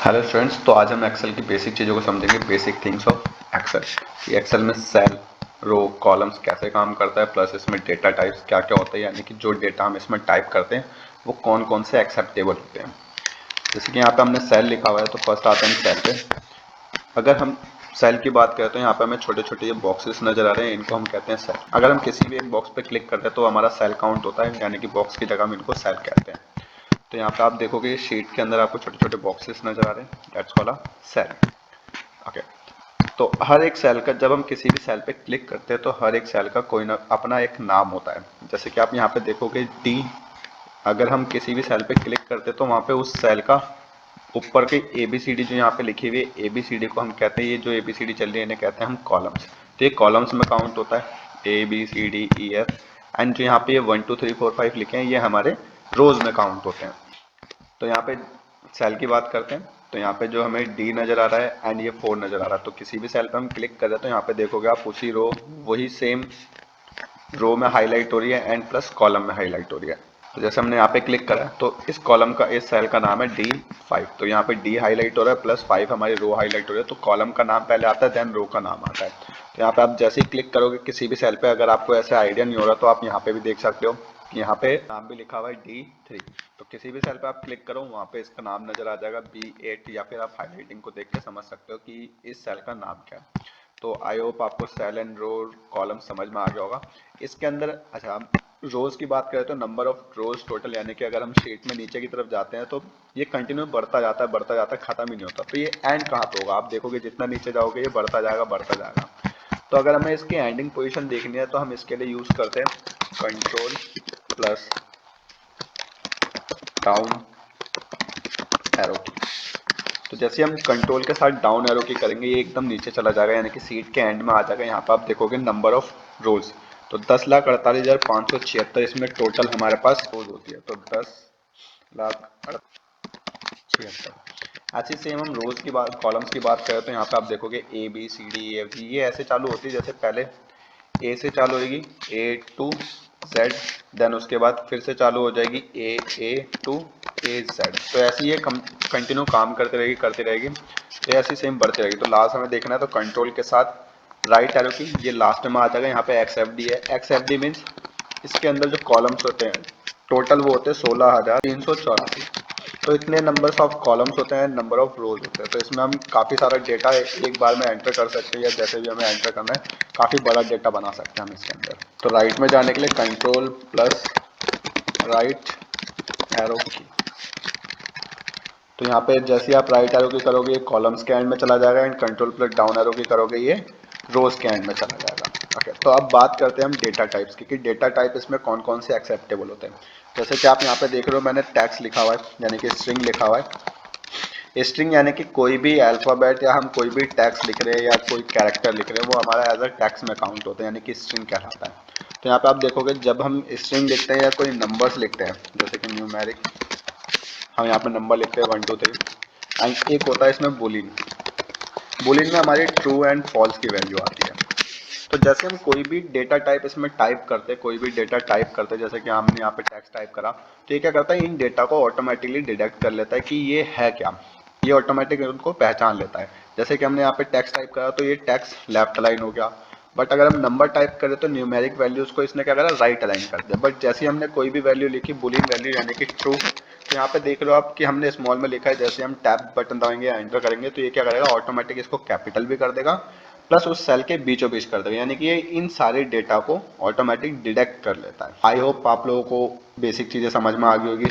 Hello students, तो आज हम एक्सेल की बेसिक चीज़ों को समझेंगे। बेसिक थिंग्स ऑफ एक्सेल कि एक्सेल में सेल, रो, कॉलम्स कैसे काम करता है, प्लस इसमें डेटा टाइप्स क्या क्या होते हैं, यानी कि जो डेटा हम इसमें टाइप करते हैं वो कौन कौन से एक्सेप्टेबल होते हैं। जैसे कि यहाँ पे हमने सेल लिखा हुआ है, तो फर्स्ट आते हैं सेल पे। अगर हम सेल की बात करें तो यहाँ पे हमें छोटे छोटे ये बॉक्सेस नजर आ रहे हैं, इनको हम कहते हैं सेल। अगर हम किसी भी एक बॉक्स पे क्लिक करते हैं तो हमारा सेल काउंट होता है, यानी कि बॉक्स की जगह हम इनको सेल कहते हैं। तो यहाँ पे आप देखोगे शीट के अंदर आपको छोटे छोटे बॉक्सेस नजर आ रहे हैं, that's called a cell. Okay, तो हर एक सेल का, जब हम किसी भी सेल पे क्लिक करते हैं तो हर एक सेल का कोई ना अपना एक नाम होता है। जैसे कि आप यहाँ पे देखोगे डी, अगर हम किसी भी सेल पे क्लिक करते हैं तो वहाँ पे उस सेल का ऊपर की ABCD जो यहाँ पे लिखी हुई है, ABCD को हम कहते हैं, ये जो ABCD चल रही है इन्हें कहते हैं हम कॉलम्स। तो ये कॉलम्स में काउंट होता है ABCDEF, एंड जो यहाँ पे ये 1 2 3 4 5 लिखे हैं ये हमारे रोज में काउंट होते हैं। तो यहाँ पे सेल की बात करते हैं, तो यहाँ पे जो हमें डी नजर आ रहा है एंड ये 4 नजर आ रहा है, तो किसी भी सेल पे हम क्लिक कर रहे हैं तो यहाँ पे देखोगे आप उसी रो, वही सेम रो में हाईलाइट हो रही है एंड प्लस कॉलम में हाईलाइट हो रही है। तो जैसे हमने यहाँ पे क्लिक करा तो इस कॉलम का, इस सेल का नाम है D5, तो यहाँ पे D हाईलाइट हो रहा है प्लस 5 हमारी रो हाईलाइट हो रही है, तो कॉलम का नाम पहले आता है देन रो का नाम आता है। तो यहाँ पे आप जैसे ही क्लिक करोगे किसी भी सेल पे, अगर आपको ऐसे आइडिया नहीं हो रहा तो आप यहाँ पे भी देख सकते हो कि यहाँ पे नाम भी लिखा हुआ है D3। तो किसी भी सेल पे आप क्लिक करो वहाँ पे इसका नाम नजर आ जाएगा B8, या फिर आप हाईलाइटिंग को देख के समझ सकते हो कि इस सेल का नाम क्या है। तो आई होप आपको सेल एंड रो कॉलम समझ में आ गया होगा। इसके अंदर अच्छा, हम रोज की बात करें तो नंबर ऑफ रोज टोटल, यानी कि अगर हम शीट में नीचे की तरफ जाते हैं तो ये कंटिन्यू बढ़ता जाता है, खत्म ही नहीं होता। तो ये एंड कहाँ पे होगा, आप देखोगे जितना नीचे जाओगे ये बढ़ता जाएगा। तो अगर हमें इसकी एंडिंग पोजीशन देखनी है तो हम इसके लिए यूज करते हैं कंट्रोल प्लस डाउन एरो की। तो जैसे हम कंट्रोल के साथ डाउन एरो की करेंगे ये एकदम नीचे चला जाएगा, यानी कि सीट के एंड में आ जाएगा। यहाँ पर आप देखोगे नंबर ऑफ रोज, तो 10,48,576 इसमें टोटल हमारे पास रोज होती है। तो 10,76। ऐसी सेम हम रोज की बात, कॉलम्स की बात करें तो यहाँ पे आप देखोगे ABCDEFG, ये ऐसे चालू होती है जैसे पहले ए से चालू होगी A टू Z, देन उसके बाद फिर से चालू हो जाएगी A टू AZ। तो ऐसे ये कंटिन्यू काम करती रहेगी, तो ऐसी सेम बढ़ती रहेगी। तो लास्ट हमें देखना है तो कंट्रोल के साथ राइट एरो की, ये लास्ट में आ जाएगा। यहाँ पे XFD है, XFD मीन्स इसके अंदर जो कॉलम्स होते हैं टोटल वो होते हैं 16,384। तो इतने नंबर्स ऑफ कॉलम्स होते हैं, नंबर ऑफ रोज होते हैं। तो इसमें हम काफ़ी सारा डेटा एक बार में एंटर कर सकते हैं, या जैसे भी हमें एंटर करना है काफ़ी बड़ा डेटा बना सकते हैं हम इसके अंदर। तो राइट में जाने के लिए कंट्रोल प्लस राइट एरो की। तो यहाँ पे जैसे आप राइट एरो की करोगे ये कॉलम्स के एंड में चला जाएगा, and control plus down arrow की करोगे ये रोज के एंड में चला जाएगा। ओके, तो अब बात करते हैं हम डेटा टाइप्स की कि डेटा टाइप इसमें कौन कौन से एक्सेप्टेबल होते हैं। जैसे कि आप यहाँ पे देख रहे हो मैंने टैक्स लिखा हुआ है, यानी कि स्ट्रिंग लिखा हुआ है। स्ट्रिंग यानी कि कोई भी अल्फाबेट या हम कोई भी टैक्स लिख रहे हैं या कोई कैरेक्टर लिख रहे हैं वो हमारा एज अ टैक्स में काउंट होता है, यानी कि स्ट्रिंग कहलाता है। तो यहाँ पे आप देखोगे जब हम स्ट्रिंग लिखते हैं या कोई नंबर्स लिखते हैं, जैसे कि न्यूमेरिक, हम यहाँ पे नंबर लिखते हैं 1 2 3, एंड एक होता है इसमें बुलियन। बुलियन में हमारी ट्रू एंड फॉल्स की वैल्यू आती है। तो जैसे हम कोई भी डेटा टाइप इसमें टाइप करते हैं, कोई भी डेटा टाइप करते हैं, जैसे कि हमने यहाँ पे टेक्स्ट टाइप करा, तो ये क्या करता है, इन डेटा को ऑटोमेटिकली डिटेक्ट कर लेता है कि ये है क्या, ये ऑटोमेटिक उनको पहचान लेता है। जैसे कि हमने यहाँ पे टेक्स्ट टाइप करा तो ये टेक्स्ट लेफ्ट अलाइन हो गया, बट अगर हम नंबर टाइप करें तो न्यूमेरिक वैल्यूज को इसने क्या करा, राइट अलाइन कर दिया। बट जैसे हमने कोई भी वैल्यू लिखी बुलियन वैल्यू यानी कि ट्रू, तो यहाँ पे देख रहे हो आप कि हमने स्मॉल में लिखा है, जैसे हम टैब बटन दबाएंगे एंटर करेंगे तो ये क्या करेगा, ऑटोमेटिक इसको कैपिटल भी कर देगा प्लस उस सेल के बीचों बीच कर देगा, यानी कि ये इन सारे डेटा को ऑटोमेटिक डिटेक्ट कर लेता है। आई होप आप लोगों को बेसिक चीजें समझ में आ गई होगी।